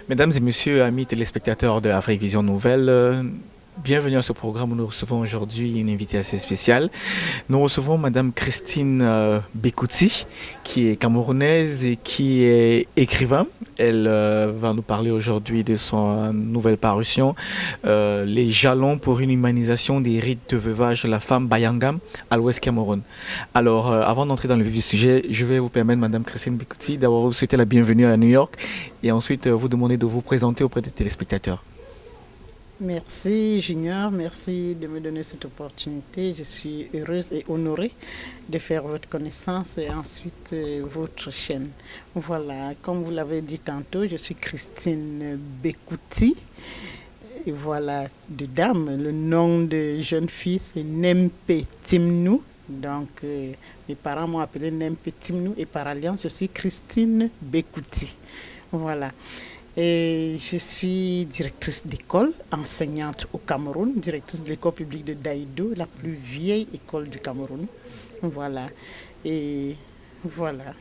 Mesdames et messieurs, amis téléspectateurs de Afrique Vision Nouvelle, bienvenue à ce programme où nous recevons aujourd'hui une invitée assez spéciale. Nous recevons Madame Christine Bekouti, qui est camerounaise et qui est écrivain. Elle va nous parler aujourd'hui de son nouvelle parution, Les jalons pour une humanisation des rites de veuvage de la femme Bayangam à l'Ouest Cameroun. Alors, avant d'entrer dans le vif du sujet, je vais vous permettre, Madame Christine Bekouti, d'avoir vous souhaiter la bienvenue à New York et ensuite vous demander de vous présenter auprès des téléspectateurs. Merci Junior, merci de me donner cette opportunité. Je suis heureuse et honorée de faire votre connaissance et ensuite votre chaîne. Voilà, comme vous l'avez dit tantôt, je suis Christine Bekouti. Et voilà, de dame, le nom de jeune fille c'est Nempe Timnou. Donc mes parents m'ont appelé Nempe Timnou et par alliance je suis Christine Bekouti. Voilà. Et je suis directrice d'école, enseignante au Cameroun, directrice de l'école publique de Daïdo, la plus vieille école du Cameroun. Voilà. Et voilà.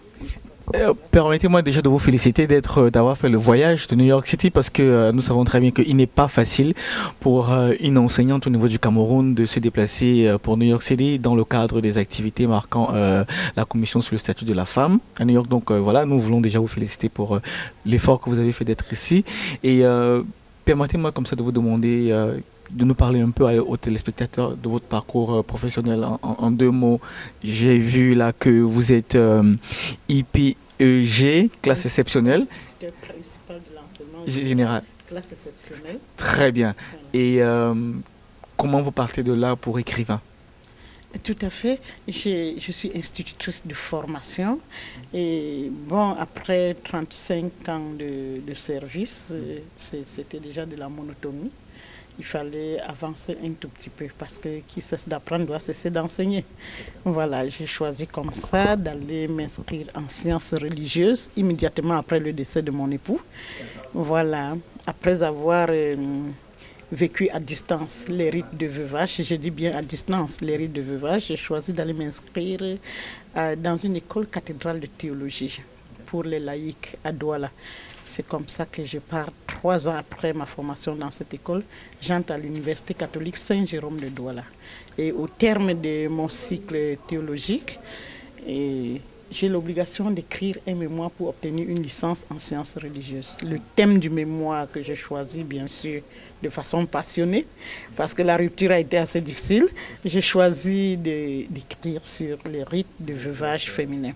Permettez-moi déjà de vous féliciter d'avoir fait le voyage de New York City parce que nous savons très bien qu'il n'est pas facile pour une enseignante au niveau du Cameroun de se déplacer pour New York City dans le cadre des activités marquant la commission sur le statut de la femme à New York. Donc voilà, nous voulons déjà vous féliciter pour l'effort que vous avez fait d'être ici. Et permettez-moi comme ça de vous demander de nous parler un peu aux téléspectateurs de votre parcours professionnel en deux mots. J'ai vu là que vous êtes IPEG, classe exceptionnelle. Instituteur principal de l'enseignement Général. classe exceptionnelle. Très bien. Et comment vous partez de là pour écrivain? Tout à fait. Je suis institutrice de formation. Et bon, après 35 ans de service, c'était déjà de la monotonie. Il fallait avancer un tout petit peu parce que qui cesse d'apprendre doit cesser d'enseigner. Voilà, j'ai choisi comme ça d'aller m'inscrire en sciences religieuses immédiatement après le décès de mon époux. Voilà, après avoir vécu à distance les rites de veuvage, je dis bien à distance les rites de veuvage, j'ai choisi d'aller m'inscrire dans une école cathédrale de théologie pour les laïcs à Douala. C'est comme ça que je pars 3 ans après ma formation dans cette école. J'entre à l'université catholique Saint-Jérôme de Douala. Et au terme de mon cycle théologique, j'ai l'obligation d'écrire un mémoire pour obtenir une licence en sciences religieuses. Le thème du mémoire que j'ai choisi, bien sûr, de façon passionnée, parce que la rupture a été assez difficile, j'ai choisi d'écrire sur les rites de veuvage féminin.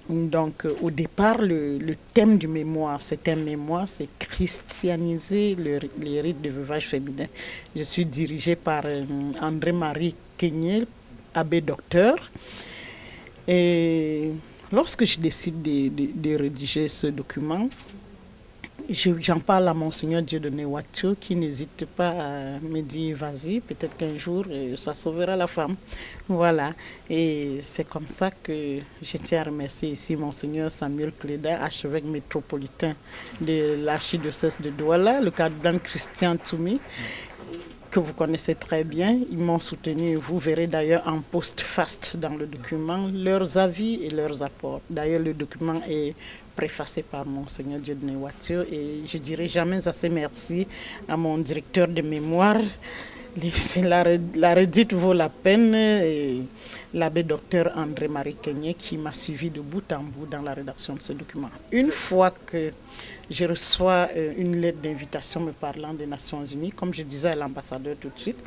Donc, au départ, le thème du mémoire, c'est un mémoire, c'est christianiser les rites de veuvage féminin. Je suis dirigée par André-Marie Kenyel, abbé docteur. Et lorsque je décide de rédiger ce document, j'en parle à Monseigneur Dieudonné Ouatcho qui n'hésite pas à me dire vas-y, peut-être qu'un jour ça sauvera la femme. Voilà. Et c'est comme ça que je tiens à remercier ici Monseigneur Samuel Cléda, archevêque métropolitain de l'archidiocèse de Douala, le cardinal Christian Toumi, que vous connaissez très bien. Ils m'ont soutenu. Vous verrez d'ailleurs en post-fast dans le document leurs avis et leurs apports. D'ailleurs, le document est préfacé par Monseigneur Dieudonné Ouatcho et je dirai jamais assez merci à mon directeur de mémoire. La redite vaut la peine. Et l'abbé docteur André-Marie Kenyé qui m'a suivi de bout en bout dans la rédaction de ce document. Une fois que je reçois une lettre d'invitation me parlant des Nations Unies, comme je disais à l'ambassadeur tout de suite,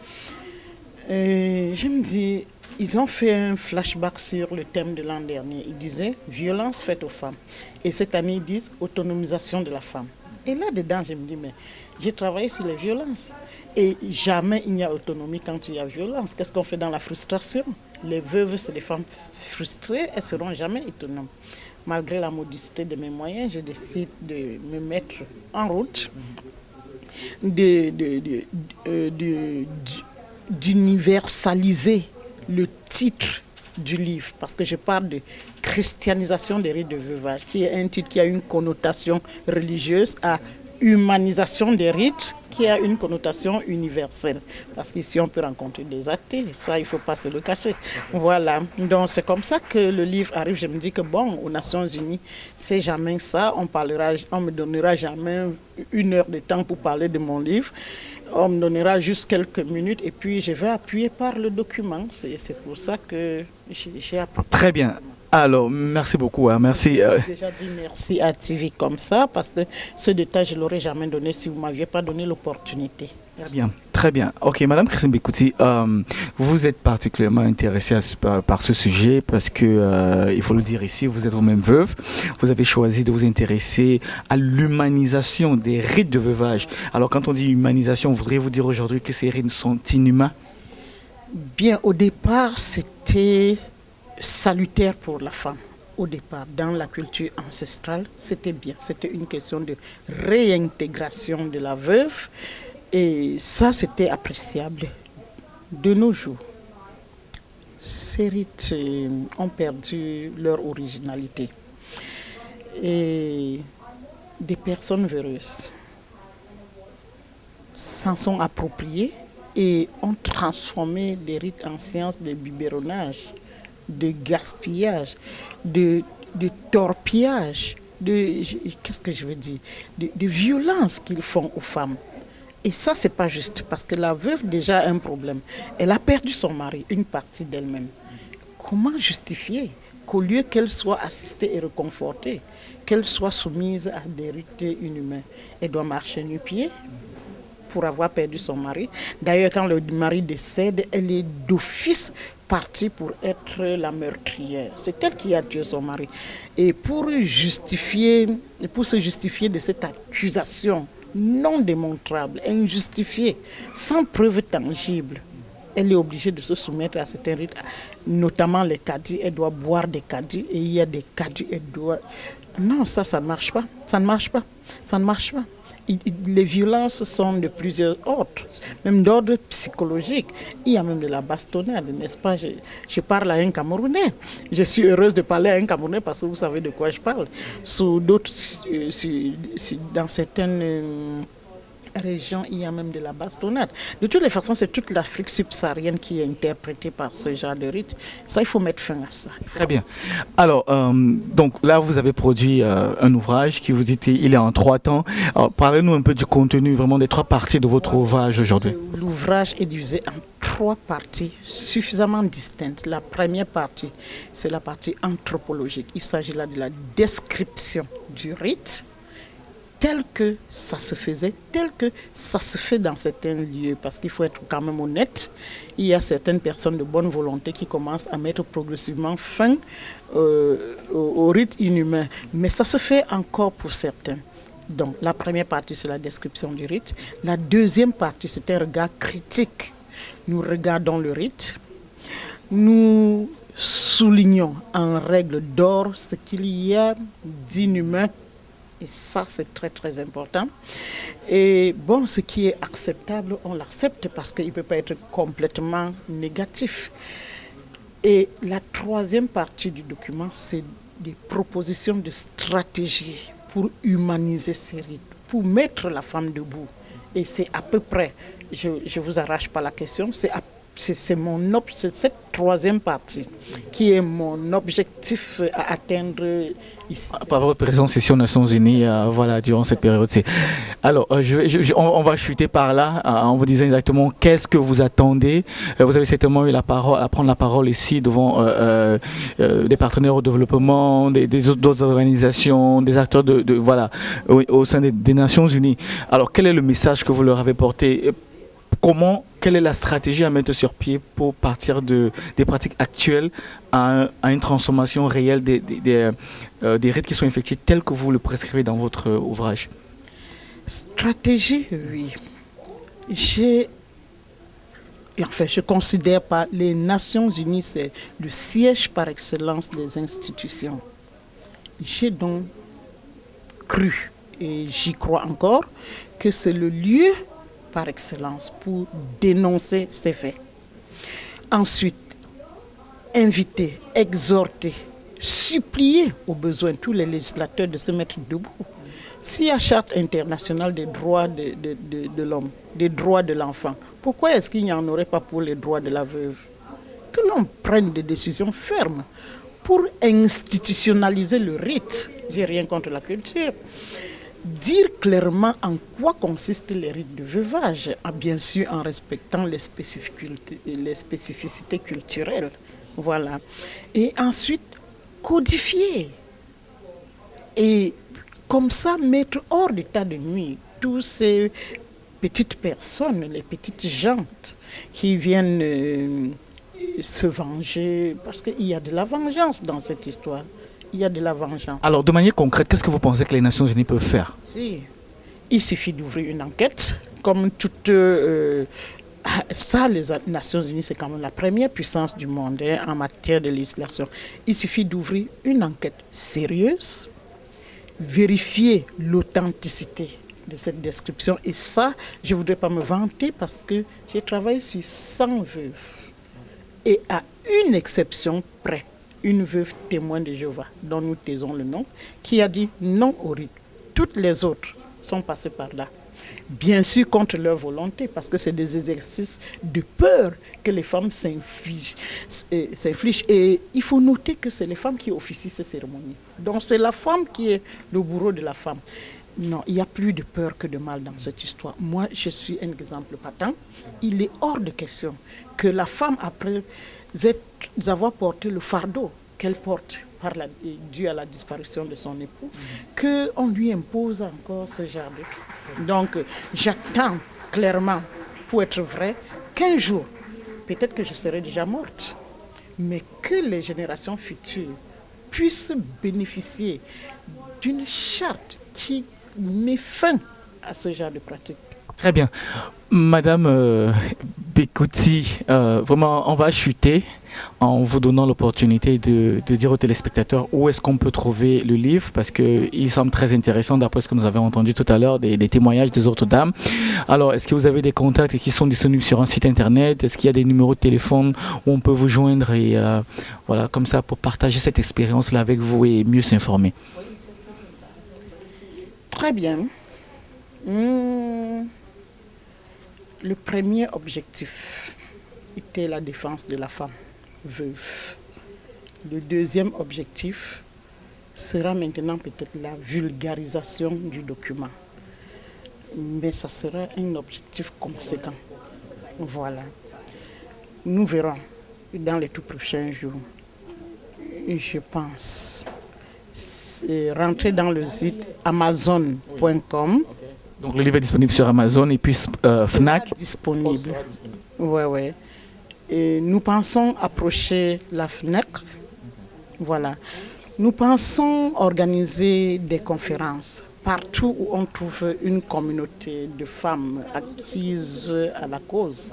je me dis, ils ont fait un flashback sur le thème de l'an dernier. Ils disaient violence faite aux femmes. Et cette année, ils disent autonomisation de la femme. Et là-dedans, je me dis, mais j'ai travaillé sur les violences. Et jamais il n'y a autonomie quand il y a violence. Qu'est-ce qu'on fait dans la frustration? Les veuves, c'est des femmes frustrées, elles ne seront jamais autonomes. Malgré la modicité de mes moyens, je décide de me mettre en route, d'universaliser le titre du livre, parce que je parle de christianisation des rites de veuvage, qui est un titre qui a une connotation religieuse, à humanisation des rites qui a une connotation universelle. Parce qu'ici, on peut rencontrer des athées. Ça, il ne faut pas se le cacher. Voilà. Donc, c'est comme ça que le livre arrive. Je me dis que, bon, aux Nations Unies, c'est jamais ça. On me donnera jamais 1 heure de temps pour parler de mon livre. On me donnera juste quelques minutes et puis je vais appuyer par le document. C'est pour ça que j'ai appris. Très bien. Alors, merci beaucoup. Hein. Merci. J'ai déjà dit merci à TV comme ça parce que ce détail, je ne l'aurais jamais donné si vous ne m'aviez pas donné l'opportunité. Très bien, très bien. Ok, Madame Christine Bekouti, vous êtes particulièrement intéressée par ce sujet parce que, il faut le dire ici, vous êtes vous-même veuve. Vous avez choisi de vous intéresser à l'humanisation des rites de veuvage. Alors, quand on dit humanisation, voudriez-vous dire aujourd'hui que ces rites sont inhumains? Bien, au départ, c'était salutaire pour la femme. Au départ, dans la culture ancestrale, c'était bien. C'était une question de réintégration de la veuve. Et ça, c'était appréciable. De nos jours, ces rites ont perdu leur originalité. Et des personnes véreuses s'en sont appropriées et ont transformé les rites en sciences de biberonnage, de gaspillage, de torpillage, qu'est-ce que je veux dire, de violence qu'ils font aux femmes. Et ça, c'est pas juste, parce que la veuve déjà a un problème. Elle a perdu son mari, une partie d'elle-même. Comment justifier qu'au lieu qu'elle soit assistée et réconfortée, qu'elle soit soumise à des rites inhumains, elle doit marcher nu-pieds pour avoir perdu son mari. D'ailleurs, quand le mari décède, elle est d'office partie pour être la meurtrière. C'est elle qui a tué son mari. Et pour se justifier de cette accusation non démontrable, injustifiée, sans preuve tangible, elle est obligée de se soumettre à certains rites, notamment les caddies. Elle doit boire des caddies et il y a des caddies, elle doit... Non, ça ne marche pas. Ça ne marche pas. Ça ne marche pas. Les violences sont de plusieurs ordres, même d'ordre psychologique. Il y a même de la bastonnade, n'est-ce pas? Je parle à un Camerounais. Je suis heureuse de parler à un Camerounais parce que vous savez de quoi je parle. Dans certaines régions, il y a même de la bastonnade. De toutes les façons, c'est toute l'Afrique subsaharienne qui est interprétée par ce genre de rite. Ça, il faut mettre fin à ça. Très bien. Alors, donc là, vous avez produit un ouvrage qui vous dit il est en 3 temps. Alors, parlez-nous un peu du contenu, vraiment des 3 parties de votre ouvrage aujourd'hui. L'ouvrage est divisé en 3 parties suffisamment distinctes. La première partie, c'est la partie anthropologique. Il s'agit là de la description du rite, tel que ça se faisait, tel que ça se fait dans certains lieux, parce qu'il faut être quand même honnête, il y a certaines personnes de bonne volonté qui commencent à mettre progressivement fin au rite inhumain, mais ça se fait encore pour certains. Donc la première partie, c'est la description du rite. La deuxième partie, c'est un regard critique. Nous regardons le rite, nous soulignons en règle d'or ce qu'il y a d'inhumain. Et ça, c'est très, très important. Et bon, ce qui est acceptable, on l'accepte parce qu'il ne peut pas être complètement négatif. Et la troisième partie du document, c'est des propositions de stratégie pour humaniser ces rites, pour mettre la femme debout. Et c'est à peu près, je ne vous arrache pas la question, c'est cette troisième partie qui est mon objectif à atteindre ici. Par votre présence ici aux Nations Unies, voilà, durant cette période-ci. Alors, on va chuter par là en vous disant exactement qu'est-ce que vous attendez. Vous avez certainement eu la parole, à prendre la parole ici devant des partenaires au développement, d'autres organisations, des acteurs voilà, au sein des Nations Unies. Alors, quel est le message que vous leur avez porté ? Quelle est la stratégie à mettre sur pied pour partir des pratiques actuelles à une transformation réelle des rites qui sont effectués tels que vous le prescrivez dans votre ouvrage? Stratégie, oui. Je considère pas les Nations Unies, c'est le siège par excellence des institutions. J'ai donc cru, et j'y crois encore, que c'est le lieu par excellence pour dénoncer ces faits. Ensuite, inviter, exhorter, supplier au besoin tous les législateurs de se mettre debout. S'il y a charte internationale des droits de l'homme, des droits de l'enfant, pourquoi est-ce qu'il n'y en aurait pas pour les droits de la veuve? Que l'on prenne des décisions fermes pour institutionnaliser le rite. J'ai rien contre la culture. Dire clairement en quoi consistent les rites de veuvage, bien sûr en respectant les spécificités culturelles. Voilà. Et ensuite, codifier. Et comme ça, mettre hors d'état de nuit tous ces petites personnes, les petites gentes qui viennent se venger, parce qu'il y a de la vengeance dans cette histoire. Il y a de la vengeance. Alors, de manière concrète, qu'est-ce que vous pensez que les Nations Unies peuvent faire? Si. Il suffit d'ouvrir une enquête, comme toute... ça, les Nations Unies, c'est quand même la première puissance du monde en matière de législation. Il suffit d'ouvrir une enquête sérieuse, vérifier l'authenticité de cette description. Et ça, je ne voudrais pas me vanter parce que j'ai travaillé sur 100 veuves. Et à une exception près, une veuve témoin de Jéhovah, dont nous taisons le nom, qui a dit non au rite. Toutes les autres sont passées par là. Bien sûr contre leur volonté, parce que c'est des exercices de peur que les femmes s'infligent. Et il faut noter que c'est les femmes qui officient ces cérémonies. Donc c'est la femme qui est le bourreau de la femme. Non, il y a plus de peur que de mal dans cette histoire. Moi, je suis un exemple patent. Il est hors de question que la femme, après avoir porté le fardeau qu'elle porte dû à la disparition de son époux, qu'on lui impose encore ce genre de trucs. Donc, j'attends clairement, pour être vrai, qu'un jour, peut-être que je serai déjà morte, mais que les générations futures puissent bénéficier d'une charte qui met fin à ce genre de pratique. Très bien. Madame Bekouti, vraiment, on va chuter en vous donnant l'opportunité de dire aux téléspectateurs où est-ce qu'on peut trouver le livre, parce qu'il semble très intéressant d'après ce que nous avons entendu tout à l'heure, des témoignages des autres dames. Alors, est-ce que vous avez des contacts qui sont disponibles sur un site internet? Est-ce qu'il y a des numéros de téléphone où on peut vous joindre et voilà, comme ça, pour partager cette expérience-là avec vous et mieux s'informer? Très bien. Le premier objectif était la défense de la femme veuve. Le deuxième objectif sera maintenant peut-être la vulgarisation du document. Mais ça sera un objectif conséquent. Voilà. Nous verrons dans les tout prochains jours. Je pense rentrer dans le site amazon.com. Donc le livre est disponible sur Amazon et puis Fnac. Disponible. Ouais. Et nous pensons approcher la Fnac. Voilà. Nous pensons organiser des conférences partout où on trouve une communauté de femmes acquises à la cause.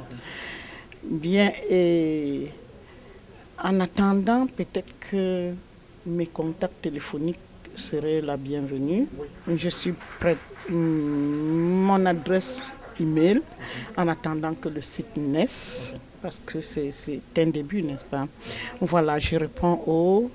Bien, et en attendant, peut-être que mes contacts téléphoniques seraient la bienvenue. Je suis prête. Mon adresse email, en attendant que le site naisse, parce que c'est un début, n'est-ce pas? Voilà, je réponds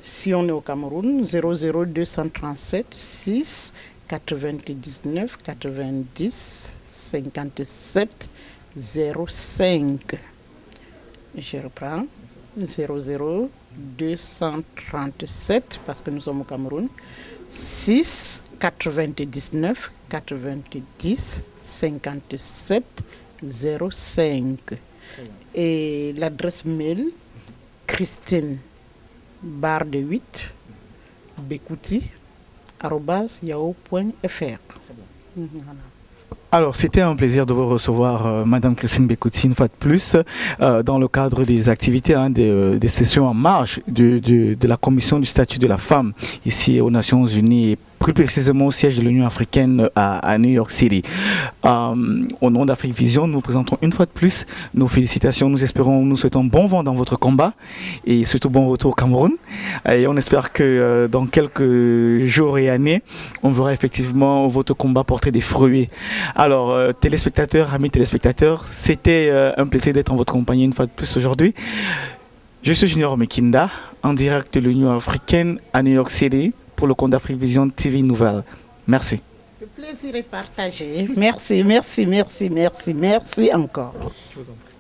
si on est au Cameroun, 00237 6 99 90 57 05. Je reprends, 00237, parce que nous sommes au Cameroun, 6 99 90 57 05. Et l'adresse mail, Christine barre de 8 Bekouti @yahoo.fr. Voilà. Alors, c'était un plaisir de vous recevoir, Madame Christine Bekouti, une fois de plus, dans le cadre des activités, des sessions en marge de la Commission du statut de la femme, ici aux Nations Unies, et plus précisément au siège de l'Union africaine à New York City. Au nom d'Afrique Vision, nous vous présentons une fois de plus nos félicitations. Nous souhaitons bon vent dans votre combat et surtout bon retour au Cameroun. Et on espère que dans quelques jours et années, on verra effectivement votre combat porter des fruits. Alors, téléspectateurs, amis téléspectateurs, c'était un plaisir d'être en votre compagnie une fois de plus aujourd'hui. Je suis Junior Mekinda, en direct de l'Union africaine à New York City, pour le compte d'Afrique Vision TV Nouvelle. Merci. Le plaisir est partagé. Merci, merci, merci, merci, merci encore. Je vous en prie.